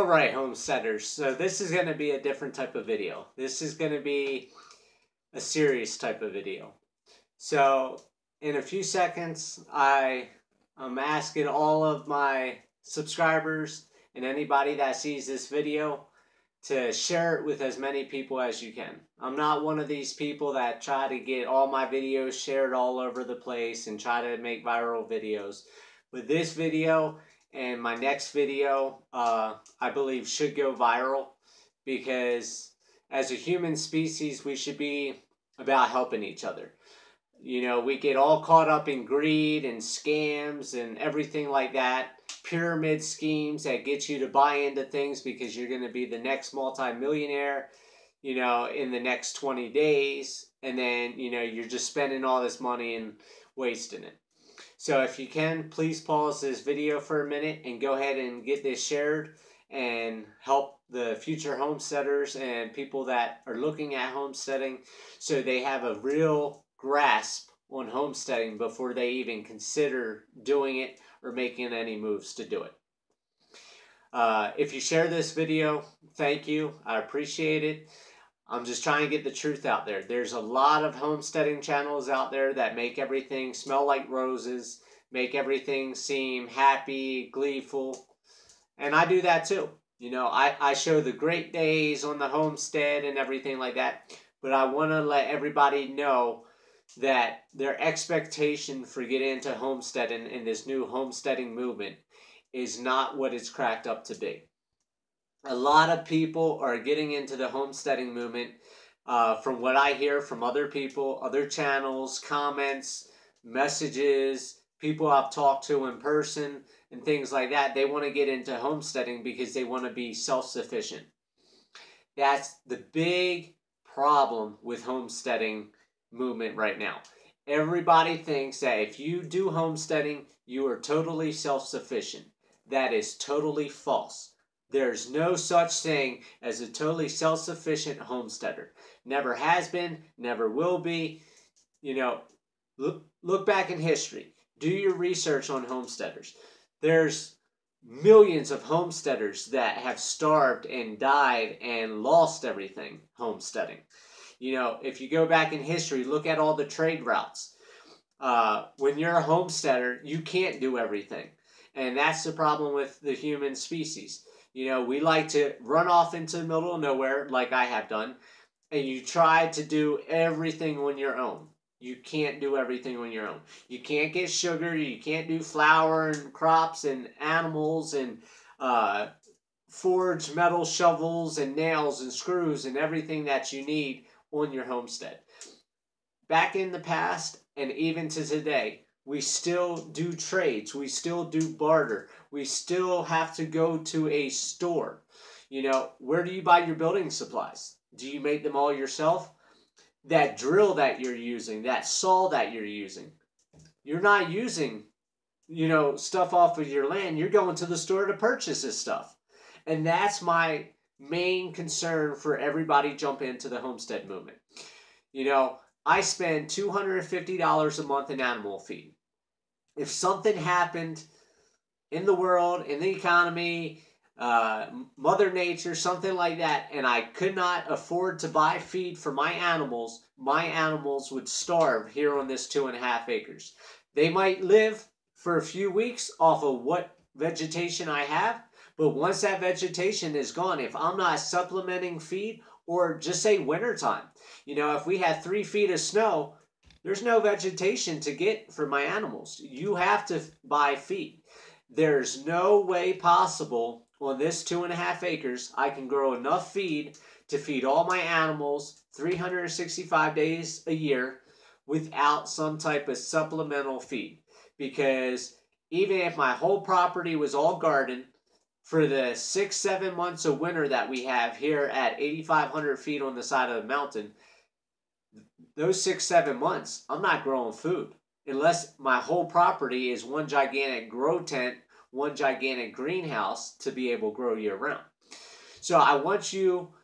Alright, homesteaders, so this is going to be a different type of video. This is going to be a serious type of video. So in a few seconds, I'm asking all of my subscribers and anybody that sees this video to share it with as many people as you can. I'm not one of these people that try to get all my videos shared all over the place and try to make viral videos. With this video and my next video, I believe should go viral, because as a human species, we should be about helping each other. You know, we get all caught up in greed and scams and everything like that. Pyramid schemes that get you to buy into things because you're going to be the next multi-millionaire, you know, in the next 20 days. And then, you know, you're just spending all this money and wasting it. So if you can, please pause this video for a minute and go ahead and get this shared and help the future homesteaders and people that are looking at homesteading so they have a real grasp on homesteading before they even consider doing it or making any moves to do it. If you share this video, thank you. I appreciate it. I'm just trying to get the truth out there. There's a lot of homesteading channels out there that make everything smell like roses, make everything seem happy, gleeful. And I do that too. You know, I show the great days on the homestead and everything like that. But I want to let everybody know that their expectation for getting into homesteading in this new homesteading movement is not what it's cracked up to be. A lot of people are getting into the homesteading movement, from what I hear from other people, other channels, comments, messages, people I've talked to in person, and things like that. They want to get into homesteading because they want to be self-sufficient. That's the big problem with homesteading movement right now. Everybody thinks that if you do homesteading, you are totally self-sufficient. That is totally false. There's no such thing as a totally self-sufficient homesteader. Never has been, never will be. You know, look back in history. Do your research on homesteaders. There's millions of homesteaders that have starved and died and lost everything homesteading. You know, if you go back in history, look at all the trade routes. When you're a homesteader, you can't do everything. And that's the problem with the human species. You know, we like to run off into the middle of nowhere, like I have done, and you try to do everything on your own. You can't do everything on your own. You can't get sugar, you can't do flour and crops and animals and forge metal shovels and nails and screws and everything that you need on your homestead. Back in the past and even to today, we still do trades. We still do barter. We still have to go to a store. You know, where do you buy your building supplies? Do you make them all yourself? That drill that you're using, that saw that you're using, you're not using, you know, stuff off of your land. You're going to the store to purchase this stuff. And that's my main concern for everybody jumping into the homestead movement. You know, I spend $250 a month in animal feed. If something happened in the world, in the economy, Mother Nature, something like that, and I could not afford to buy feed for my animals would starve here on this 2.5 acres. They might live for a few weeks off of what vegetation I have, but once that vegetation is gone, if I'm not supplementing feed, or just say wintertime, you know, if we had 3 feet of snow, there's no vegetation to get for my animals. You have to buy feed. There's no way possible on this 2.5 acres I can grow enough feed to feed all my animals 365 days a year without some type of supplemental feed. Because even if my whole property was all garden, for the 6-7 months of winter that we have here at 8,500 feet on the side of the mountain, those 6-7 months, I'm not growing food unless my whole property is one gigantic grow tent, one gigantic greenhouse to be able to grow year round. So I want you,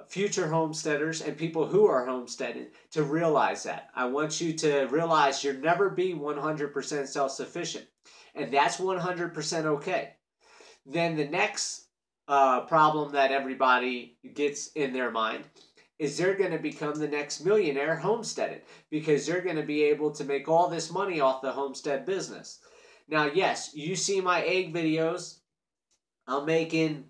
future homesteaders and people who are homesteading, to realize that. I want you to realize you'll never be 100% self-sufficient. And that's 100% okay. Then the next problem that everybody gets in their mind is they're going to become the next millionaire homesteading because they're going to be able to make all this money off the homestead business. Now, yes, you see my egg videos. I'm making,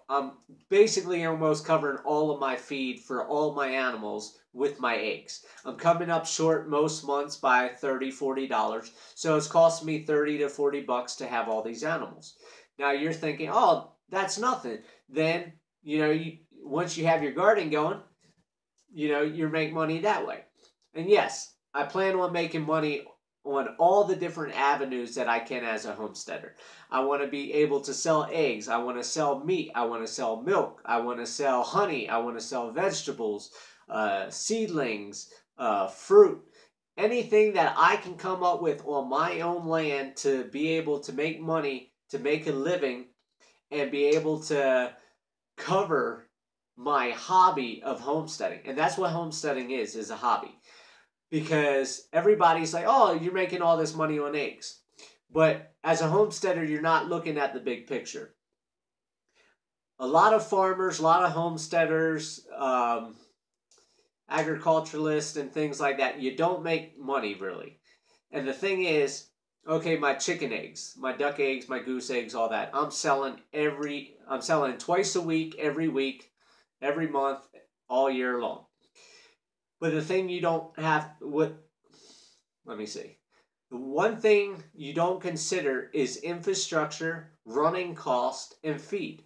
I'm basically almost covering all of my feed for all my animals with my eggs. I'm coming up short most months by $30, $40. So it's costing me 30 to 40 bucks to have all these animals. Now you're thinking, oh, that's nothing. Then, once you have your garden going, you make money that way. And yes, I plan on making money on all the different avenues that I can as a homesteader. I want to be able to sell eggs. I want to sell meat. I want to sell milk. I want to sell honey. I want to sell vegetables, seedlings, fruit. Anything that I can come up with on my own land to be able to make money, to make a living, and be able to cover my hobby of homesteading. And that's what homesteading is a hobby. Because everybody's like, oh, you're making all this money on eggs. But as a homesteader, you're not looking at the big picture. A lot of farmers, a lot of homesteaders, agriculturalists and things like that, you don't make money really. And the thing is, okay, my chicken eggs, my duck eggs, my goose eggs, all that, I'm selling twice a week, every month, all year long. But the thing you don't have, let me see. The one thing you don't consider is infrastructure, running cost, and feed.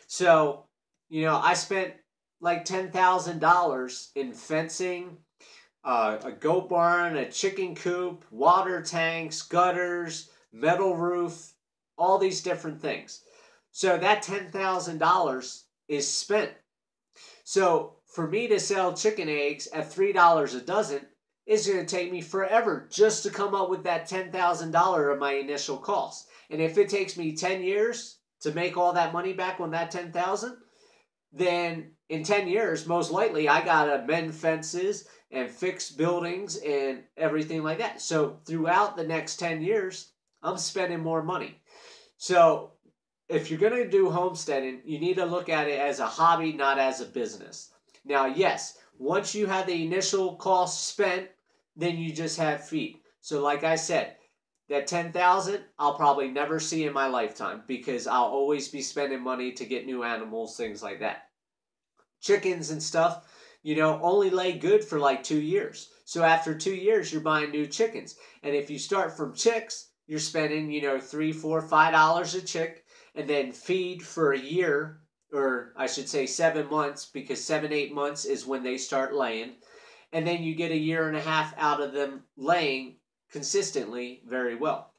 So, I spent like $10,000 in fencing, a goat barn, a chicken coop, water tanks, gutters, metal roof, all these different things. So that $10,000 is spent. So for me to sell chicken eggs at $3 a dozen, it's going to take me forever just to come up with that $10,000 of my initial cost. And if it takes me 10 years to make all that money back on that $10,000, then in 10 years, most likely I got to mend fences and fix buildings and everything like that. So throughout the next 10 years, I'm spending more money. So if you're going to do homesteading, you need to look at it as a hobby, not as a business. Now, yes, once you have the initial cost spent, then you just have feed. So like I said, that $10,000 I'll probably never see in my lifetime because I'll always be spending money to get new animals, things like that. Chickens and stuff, only lay good for like 2 years. So after 2 years, you're buying new chickens. And if you start from chicks, you're spending, $3, $4, $5 a chick, and then feed for a year, or I should say 7 months, because 7, 8 months is when they start laying. And then you get a year and a half out of them laying consistently very well.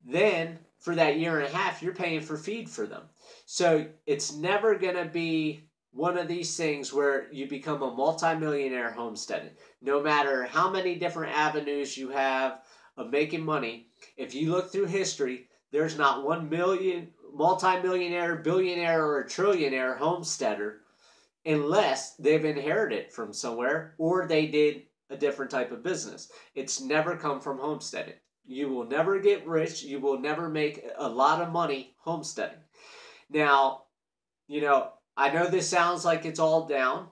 Then for that year and a half, you're paying for feed for them. So it's never going to be one of these things where you become a multimillionaire homesteading. No matter how many different avenues you have of making money, if you look through history, there's not 1 million multimillionaire, billionaire, or a trillionaire homesteader unless they've inherited from somewhere or they did a different type of business. It's never come from homesteading. You will never get rich. You will never make a lot of money homesteading. Now, I know this sounds like it's all down,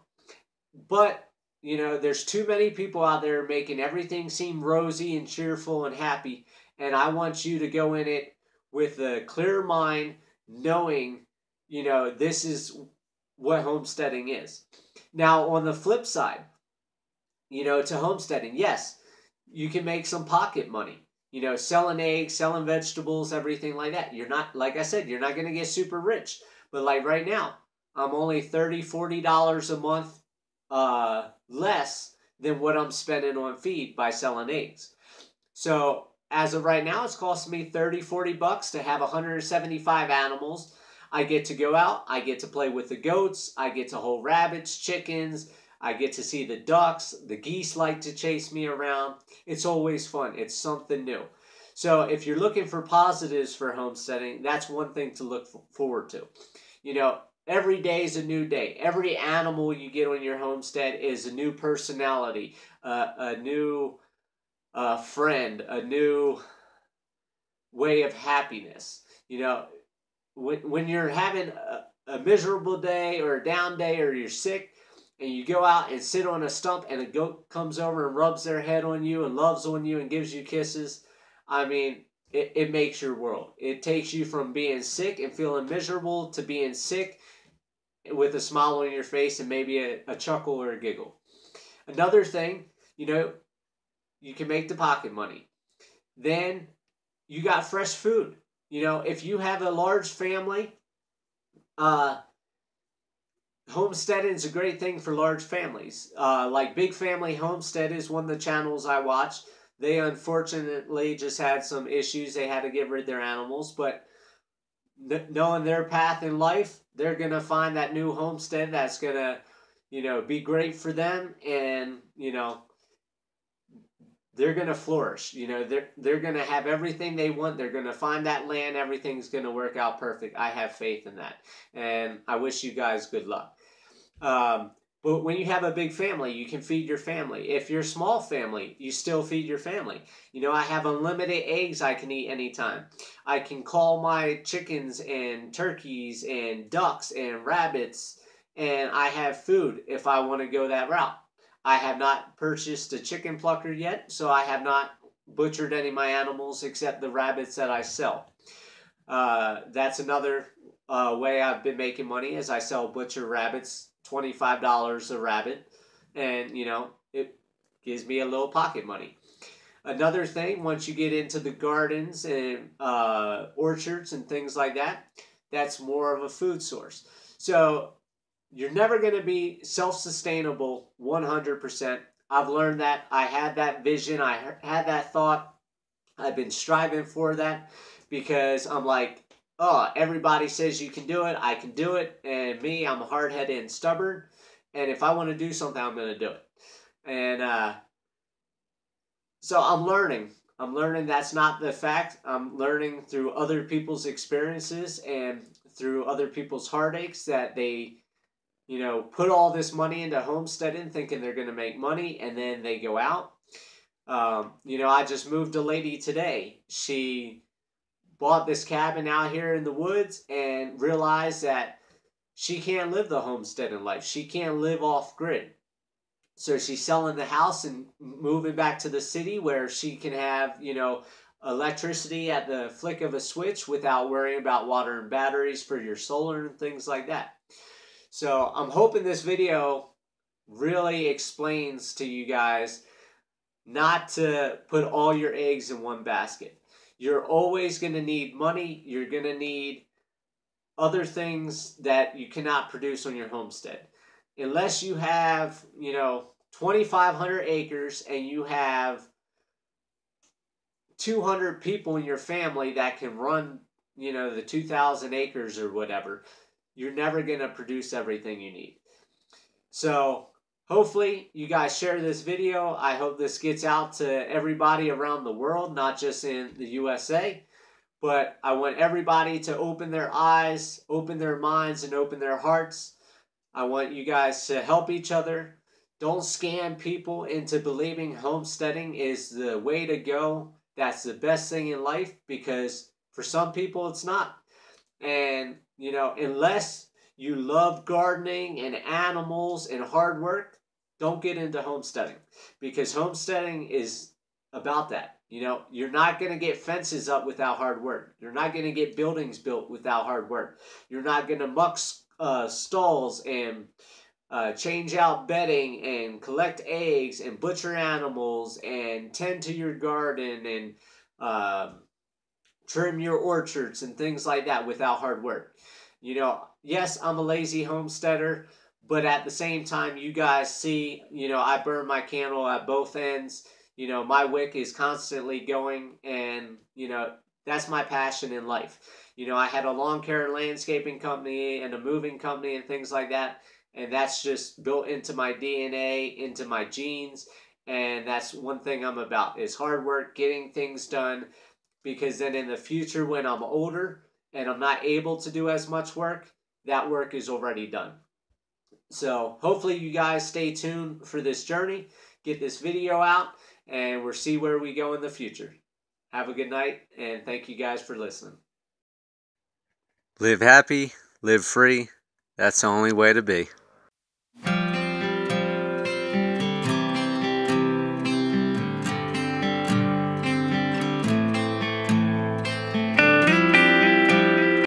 but, there's too many people out there making everything seem rosy and cheerful and happy. And I want you to go in it with a clear mind, knowing, this is what homesteading is. Now, on the flip side, to homesteading, yes, you can make some pocket money. Selling eggs, selling vegetables, everything like that. You're not, like I said, you're not going to get super rich. But like right now, I'm only $30, $40 a month less than what I'm spending on feed by selling eggs. So as of right now, it's costing me 30, 40 bucks to have 175 animals. I get to go out. I get to play with the goats. I get to hold rabbits, chickens. I get to see the ducks. The geese like to chase me around. It's always fun. It's something new. So if you're looking for positives for homesteading, that's one thing to look forward to. Every day is a new day. Every animal you get on your homestead is a new personality, a new friend, a new way of happiness. when you're having a miserable day or a down day or you're sick, and you go out and sit on a stump and a goat comes over and rubs their head on you and loves on you and gives you kisses, I mean, it makes your world. It takes you from being sick and feeling miserable to being sick with a smile on your face and maybe a chuckle or a giggle. Another thing, you can make the pocket money. Then you got fresh food. If you have a large family, homesteading is a great thing for large families. Like Big Family Homestead is one of the channels I watch. They unfortunately just had some issues. They had to get rid of their animals, but knowing their path in life, they're going to find that new homestead that's going to, be great for them, and, they're going to flourish. They're going to have everything they want. They're going to find that land. Everything's going to work out perfect. I have faith in that. And I wish you guys good luck. But when you have a big family, you can feed your family. If you're a small family, you still feed your family. I have unlimited eggs I can eat anytime. I can call my chickens and turkeys and ducks and rabbits, and I have food if I want to go that route. I have not purchased a chicken plucker yet, so I have not butchered any of my animals except the rabbits that I sell. That's another way I've been making money, is I sell butcher rabbits, $25 a rabbit, and it gives me a little pocket money. Another thing, once you get into the gardens and orchards and things like that, that's more of a food source. So you're never going to be self-sustainable 100%. I've learned that. I had that vision. I had that thought. I've been striving for that because I'm like, oh, everybody says you can do it. I can do it. And me, I'm hard-headed and stubborn. And if I want to do something, I'm going to do it. And so I'm learning. I'm learning that's not the fact. I'm learning through other people's experiences and through other people's heartaches that they put all this money into homesteading thinking they're going to make money, and then they go out. I just moved a lady today. She bought this cabin out here in the woods and realized that she can't live the homesteading life. She can't live off grid. So she's selling the house and moving back to the city where she can have, electricity at the flick of a switch without worrying about water and batteries for your solar and things like that. So I'm hoping this video really explains to you guys not to put all your eggs in one basket. You're always going to need money. You're going to need other things that you cannot produce on your homestead. Unless you have, 2,500 acres and you have 200 people in your family that can run, the 2,000 acres or whatever, you're never going to produce everything you need. So hopefully you guys share this video. I hope this gets out to everybody around the world, not just in the USA. But I want everybody to open their eyes, open their minds, and open their hearts. I want you guys to help each other. Don't scam people into believing homesteading is the way to go. That's the best thing in life, because for some people it's not. And, unless you love gardening and animals and hard work, don't get into homesteading, because homesteading is about that. You're not going to get fences up without hard work. You're not going to get buildings built without hard work. You're not going to muck stalls and change out bedding and collect eggs and butcher animals and tend to your garden and trim your orchards and things like that without hard work. Yes, I'm a lazy homesteader, but at the same time, you guys see, I burn my candle at both ends. My wick is constantly going, and, that's my passion in life. I had a lawn care and landscaping company and a moving company and things like that, and that's just built into my DNA, into my genes, and that's one thing I'm about, is hard work, getting things done, because then in the future when I'm older and I'm not able to do as much work, that work is already done. So hopefully you guys stay tuned for this journey, get this video out, and we'll see where we go in the future. Have a good night, and thank you guys for listening. Live happy, live free. That's the only way to be.